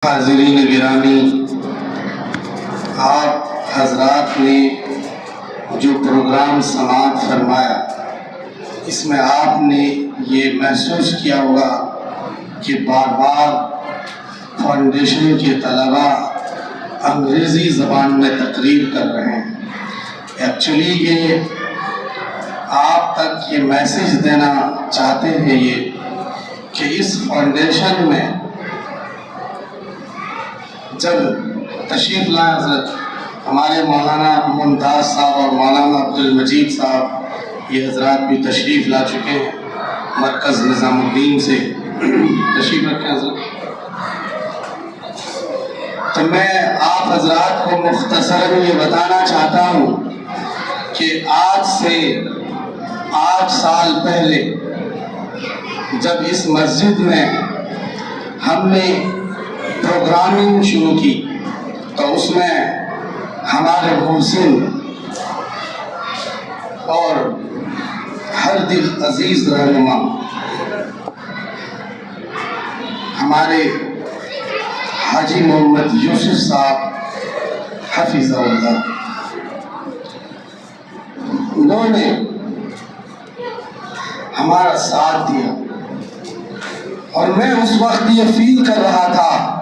حاضرین گرامی، آپ حضرات نے جو پروگرام سماعت فرمایا، اس میں آپ نے یہ محسوس کیا ہوگا کہ بار بار فاؤنڈیشن کے طلباء انگریزی زبان میں تقریر کر رہے ہیں۔ ایکچولی یہ آپ تک یہ میسیج دینا چاہتے ہیں یہ کہ اس فاؤنڈیشن میں جب تشریف لائے حضرت ہمارے مولانا ممتاز صاحب اور مولانا عبدالمجید صاحب، یہ حضرات بھی تشریف لا چکے ہیں مرکز نظام الدین سے، تشریف رکھیں حضرت۔ تو میں آپ حضرات کو مختصراً یہ بتانا چاہتا ہوں کہ آج سے 8 سال پہلے جب اس مسجد میں ہم نے پروگرامنگ شروع کی تو اس میں ہمارے محسن اور ہر دل عزیز رہنما ہمارے حاجی محمد یوسف صاحب حفظہ اللہ، انہوں نے ہمارا ساتھ دیا، اور میں اس وقت یہ فیل کر رہا تھا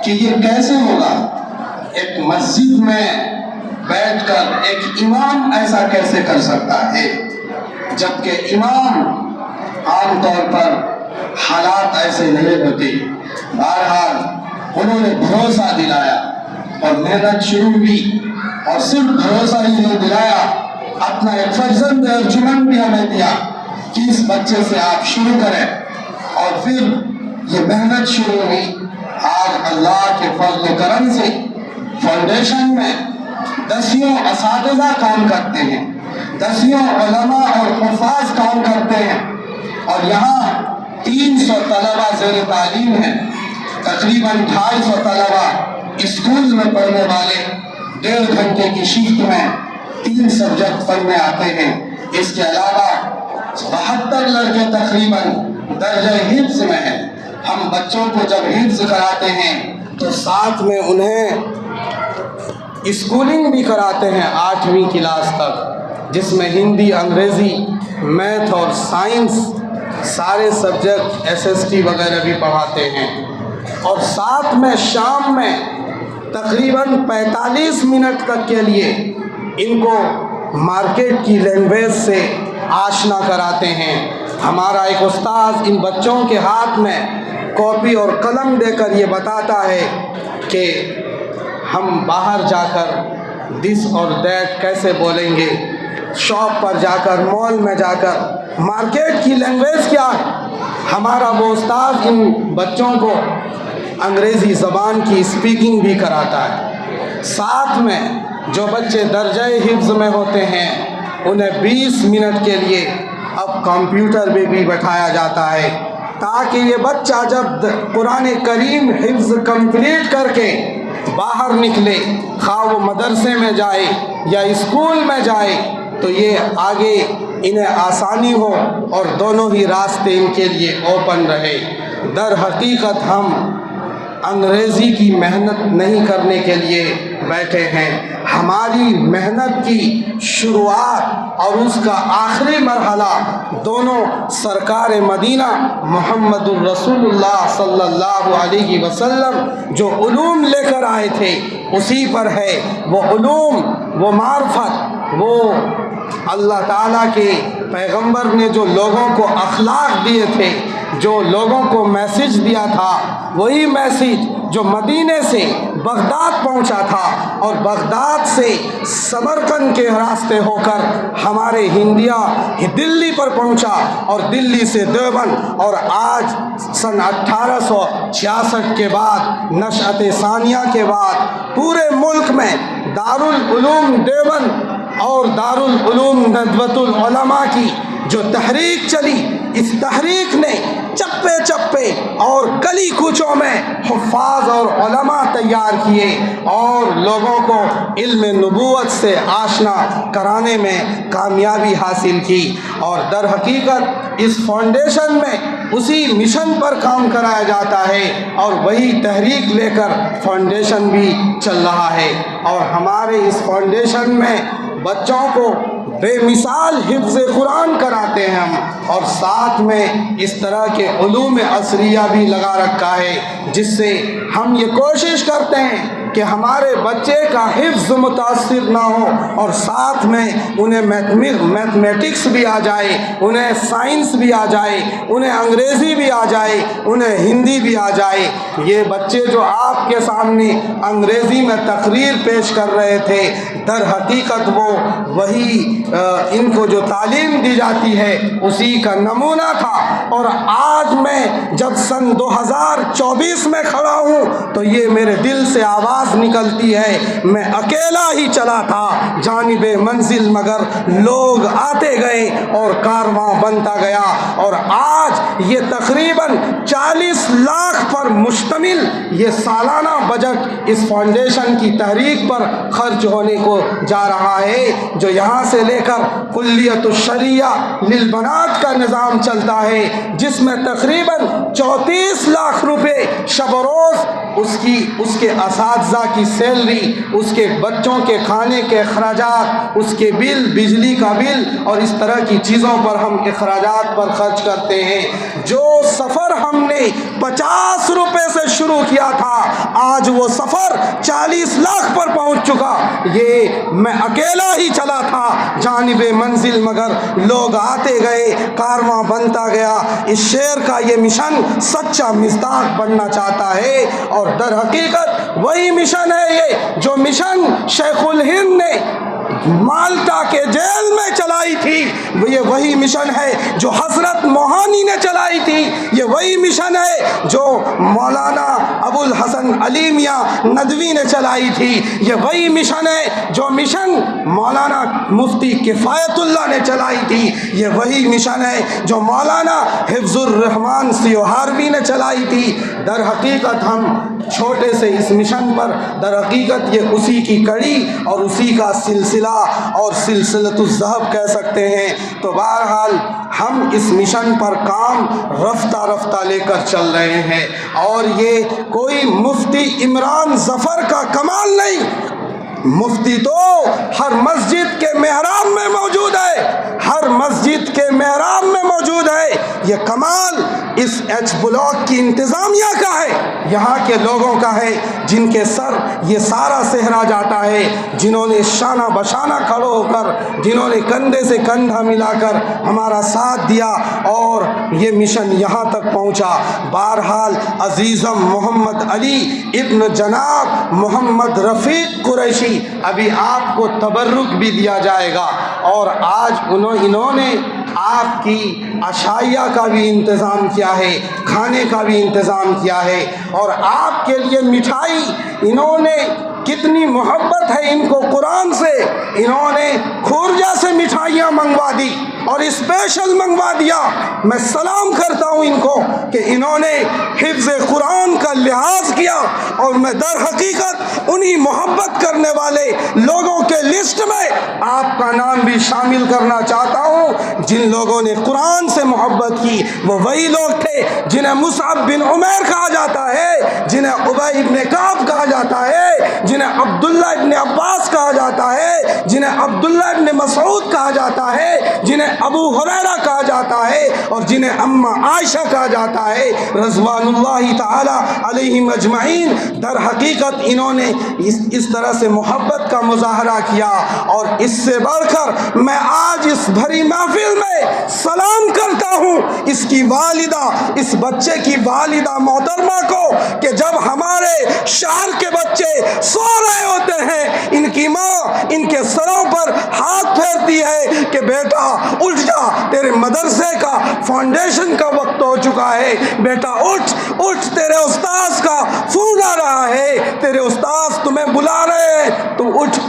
کہ یہ کیسے ہوگا، ایک مسجد میں بیٹھ کر ایک امام ایسا کیسے کر سکتا ہے، جبکہ امام عام طور پر حالات ایسے نہیں ہوتے۔ بہرحال انہوں نے بھروسہ دلایا اور محنت شروع ہوئی، اور صرف بھروسہ ہی نہیں دلایا، اپنا ایک فرزند ارجمند بھی ہمیں دیا کہ اس بچے سے آپ شروع کریں، اور پھر یہ محنت شروع ہوئی۔ آج اللہ کے فضل و کرم سے فاؤنڈیشن میں 10 اساتذہ کام کرتے ہیں، 10 علماء اور حفاظ کام کرتے ہیں، اور یہاں 300 طلبہ زیر تعلیم ہیں، تقریباً 250 طلبہ اسکول میں پڑھنے والے 1.5 گھنٹے کی شفٹ میں 3 سبجیکٹ پڑھنے آتے ہیں۔ اس کے علاوہ 72 لڑکے تقریباً درجہ حفظ میں ہیں۔ ہم بچوں کو جب حفظ کراتے ہیں تو ساتھ میں انہیں اسکولنگ بھی کراتے ہیں 8ویں کلاس تک، جس میں ہندی، انگریزی، میتھ اور سائنس سارے سبجیکٹ SST وغیرہ بھی پڑھاتے ہیں، اور ساتھ میں شام میں تقریباً 45 منٹ تک کے لیے ان کو مارکیٹ کی لینگویج سے آشنا کراتے ہیں۔ ہمارا ایک استاذ ان بچوں کے ہاتھ میں کاپی اور قلم دے کر یہ بتاتا ہے کہ ہم باہر جا کر دس اور دیٹ کیسے بولیں گے، شاپ پر جا کر، مال میں جا کر مارکیٹ کی لینگویج کیا ہے۔ ہمارا وہ استاذ ان بچوں کو انگریزی زبان کی اسپیکنگ بھی کراتا ہے۔ ساتھ میں جو بچے درجہ حفظ میں ہوتے ہیں انہیں 20 منٹ کے لیے اب کمپیوٹر میں بھی بٹھایا جاتا ہے، تاکہ یہ بچہ جب قرآن کریم حفظ کمپلیٹ کر کے باہر نکلے، خواہ وہ مدرسے میں جائے یا اسکول میں جائے، تو یہ آگے انہیں آسانی ہو اور دونوں ہی راستے ان کے لیے اوپن رہے۔ در حقیقت ہم انگریزی کی محنت نہیں کرنے کے لیے بیٹھے ہیں، ہماری محنت کی شروعات اور اس کا آخری مرحلہ دونوں سرکار مدینہ محمد الرسول اللہ صلی اللہ علیہ وسلم جو علوم لے کر آئے تھے اسی پر ہے۔ وہ علوم، وہ معرفت، وہ اللہ تعالیٰ کے پیغمبر نے جو لوگوں کو اخلاق دیے تھے، جو لوگوں کو میسیج دیا تھا، وہی میسیج جو مدینے سے بغداد پہنچا تھا، اور بغداد سے سمرقند کے راستے ہو کر ہمارے ہندیا دلی پر پہنچا، اور دلی سے دیوبند، اور آج سن 1866 کے بعد، نشأت ثانیہ کے بعد پورے ملک میں دارالعلوم دیوبند اور دارالعلوم ندوۃ العلماء کی جو تحریک چلی، اس تحریک نے چپے چپے اور گلی کوچوں میں حفاظ اور علماء تیار کیے، اور لوگوں کو علم نبوت سے آشنا کرانے میں کامیابی حاصل کی۔ اور در حقیقت اس فاؤنڈیشن میں اسی مشن پر کام کرایا جاتا ہے اور وہی تحریک لے کر فاؤنڈیشن بھی چل رہا ہے۔ اور ہمارے اس فاؤنڈیشن میں بچوں کو بے مثال حفظ قرآن کراتے ہیں ہم، اور ساتھ میں اس طرح کے علوم عصریہ بھی لگا رکھا ہے، جس سے ہم یہ کوشش کرتے ہیں کہ ہمارے بچے کا حفظ متاثر نہ ہو، اور ساتھ میں انہیں میتھمیٹکس بھی آ جائے، انہیں سائنس بھی آ جائے، انہیں انگریزی بھی آ جائے، انہیں ہندی بھی آ جائے۔ یہ بچے جو آپ کے سامنے انگریزی میں تقریر پیش کر رہے تھے، در حقیقت وہ وہی ان کو جو تعلیم دی جاتی ہے اسی کا نمونہ تھا۔ اور آج میں جب سن 2024 میں کھڑا ہوں تو یہ میرے دل سے آواز نکلتی ہے، میں اکیلا ہی چلا تھا جانب منزل، مگر لوگ آتے گئے اور کارواں بنتا گیا۔ اور آج یہ تقریباً 40 لاکھ پر مشتمل یہ سالانہ بجٹ اس فاؤنڈیشن کی تحریک پر خرچ ہونے کو جا رہا ہے، جو یہاں سے لے کر کلیت الشریعہ للبنات کا نظام چلتا ہے، جس میں تقریباً 34 لاکھ روپے شب و روز اس کے اساتذہ کی سیلری، اس کے بچوں کے کھانے کے اخراجات، اس کے بل، بجلی کا بل اور اس طرح کی چیزوں پر ہم اخراجات پر خرچ کرتے ہیں۔ جو سفر ہم نے 50 روپے سے شروع کیا تھا، آج وہ سفر 40 لاکھ پر پہنچ چکا۔ یہ میں اکیلا ہی چلا تھا جانب منزل، مگر لوگ آتے گئے، کارواں بنتا گیا۔ اس شعر کا یہ مشن سچا مصداق بننا چاہتا ہے، اور در حقیقت وہی مشن ہے یہ جو مشن شیخ الہند نے مالٹا کے جیل میں چلائی تھی، یہ وہی مشن ہے جو حضرت موہانی نے چلائی تھی، یہ وہی مشن ہے جو مولانا ابو الحسن علی میاں ندوی نے چلائی تھی، یہ وہی مشن ہے جو مشن مولانا مفتی کفایت اللہ نے چلائی تھی، یہ وہی مشن ہے جو مولانا حفظ الرحمان سیوہاروی نے چلائی تھی۔ در حقیقت ہم چھوٹے سے اس مشن پر در حقیقت یہ اسی کی کڑی اور اسی کا سلسلہ اور سلسلۃ الذہب کہہ سکتے ہیں۔ تو بہرحال ہم اس مشن پر کام رفتہ رفتہ لے کر چل رہے ہیں، اور یہ کوئی مفتی عمران ظفر کا کمال نہیں، مفتی تو ہر مسجد کے محراب میں موجود ہے، ہر مسجد کے محراب میں موجود ہے۔ یہ کمال اس ایچ بلاک کی انتظامیہ کا ہے، یہاں کے لوگوں کا ہے، جن کے سر یہ سارا صحرا جاتا ہے، جنہوں نے شانہ بشانہ کھڑے ہو کر، جنہوں نے کندھے سے کندھا ملا کر ہمارا ساتھ دیا اور یہ مشن یہاں تک پہنچا۔ بہرحال عزیزم محمد علی ابن جناب محمد رفیق قریشی، ابھی آپ کو تبرک بھی دیا جائے گا، اور آج انہوں نے آپ کی عشائیہ کا بھی انتظام کیا ہے، کھانے کا بھی انتظام کیا ہے، اور آپ کے لیے مٹھائی، انہوں نے کتنی محبت ہے ان کو قرآن سے، انہوں نے کھورجا سے مٹھائیاں منگوا دی اور اسپیشل منگوا دیا۔ میں سلام کرتا ہوں ان کو کہ انہوں نے حفظ قرآن کا لحاظ کیا، اور میں در حقیقت انہی محبت کرنے والے لوگوں کے لسٹ میں آپ کا نام بھی شامل کرنا چاہتا ہوں۔ جن لوگوں نے قرآن سے محبت کی وہ وہی لوگ تھے جنہیں مصعب بن عمیر کہا جاتا ہے، جنہیں ابی ابن کعب کہا جاتا ہے، جنہیں عبداللہ ابن عباس کہا جاتا ہے، جنہیں عبداللہ ابن مسعود کہا جاتا ہے، جنہیں ابو ہریرہ کہا جاتا ہے، اور جنہیں اماں عائشہ کہا جاتا ہے رضوان اللہ تعالی علیہم اجمعین۔ در حقیقت انہوں نے اس طرح سے محبت کا مظاہرہ کیا، اور اس سے بڑھ کر میں آج اس بھری محفل میں سلام کرتا ہوں اس کی والدہ، اس بچے کی والدہ محترمہ کو، کہ جب ہمارے شہر کے بچے سو رہے ہوتے ہیں، ان کی ماں ان کے سروں پر ہاتھ پھیرتی ہے کہ بیٹا اٹھ جا، تیرے مدرسے کا فاؤنڈیشن کا وقت ہو چکا ہے، بیٹا اٹھ اٹھ، تیرے استاذ کا فون آ رہا ہے، تیرے استاذ تمہیں بلا رہے ہیں، تو اٹھ۔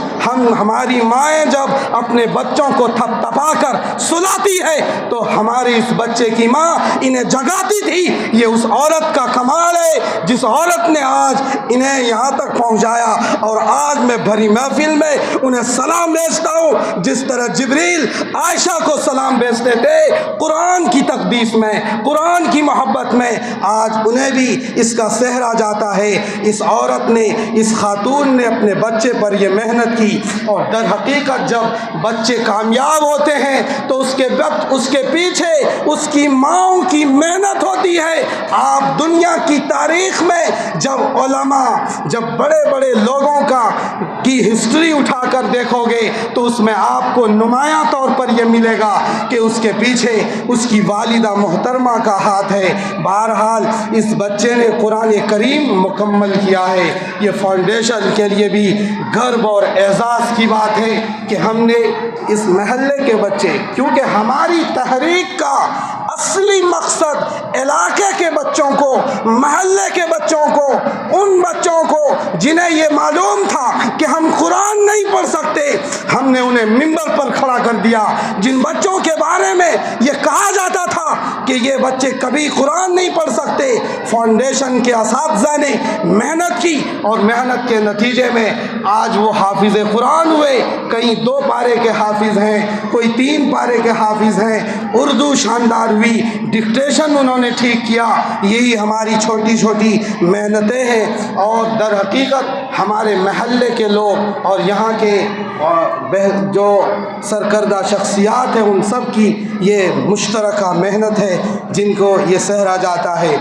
ہمارے ہماری مائیں جب اپنے بچوں کو تھپتھپا کر سلاتی ہے تو ہماری اس بچے کی ماں انہیں جگاتی تھی. یہ اس عورت کا کمال ہے جس عورت نے آج انہیں یہاں تک پہنچایا. اور آج میں بھری محفل میں انہیں سلام بھیجتا ہوں جس طرح جبریل عائشہ کو سلام بھیجتے تھے قرآن کی تقدیس میں, قرآن کی محبت میں, آج انہیں بھی اس کا سہرا جاتا ہے. اس عورت نے, اس خاتون نے اپنے بچے پر یہ محنت کی, اور در حقیقت جب بچے کامیاب ہوتے ہیں تو اس کے پیچھے اس کی ماؤں کی محنت ہوتی ہے. آپ دنیا کی تاریخ میں جب علماء, جب بڑے بڑے لوگوں کی ہسٹری اٹھا کر دیکھو گے تو اس میں آپ کو نمایاں طور پر یہ ملے گا کہ اس کے پیچھے اس کی والدہ محترمہ کا ہاتھ ہے. بہرحال اس بچے نے قرآن کریم مکمل کیا ہے. یہ فاؤنڈیشن کے لیے بھی گرو اور اعزاز کی بات ہے کہ ہم نے اس محلے کے بچے, کیونکہ ہماری تحریک کا اصلی مقصد علاقے کے بچوں کو, محلے کے بچوں کو, ان بچوں کو جنہیں یہ معلوم تھا کہ ہم قرآن نہیں پڑھ سکتے, ہم نے انہیں ممبر پر کھڑا کر دیا. جن بچوں کے بارے میں یہ کہا جاتا تھا کہ یہ بچے کبھی قرآن نہیں پڑھ سکتے, فاؤنڈیشن کے اساتذہ نے محنت کی اور محنت کے نتیجے میں آج وہ حافظ قرآن ہوئے. کئی 2 پارے کے حافظ ہیں, کوئی 3 پارے کے حافظ ہیں. اردو شاندار ہوئی, ڈکٹیشن انہوں نے ٹھیک کیا. یہی ہماری چھوٹی چھوٹی محنتیں ہیں. اور در حقیقت ہمارے محلے کے لوگ اور یہاں کے جو سرکردہ شخصیات ہیں ان سب کی یہ مشترکہ محنت ہے جن کو یہ سہرا جاتا ہے.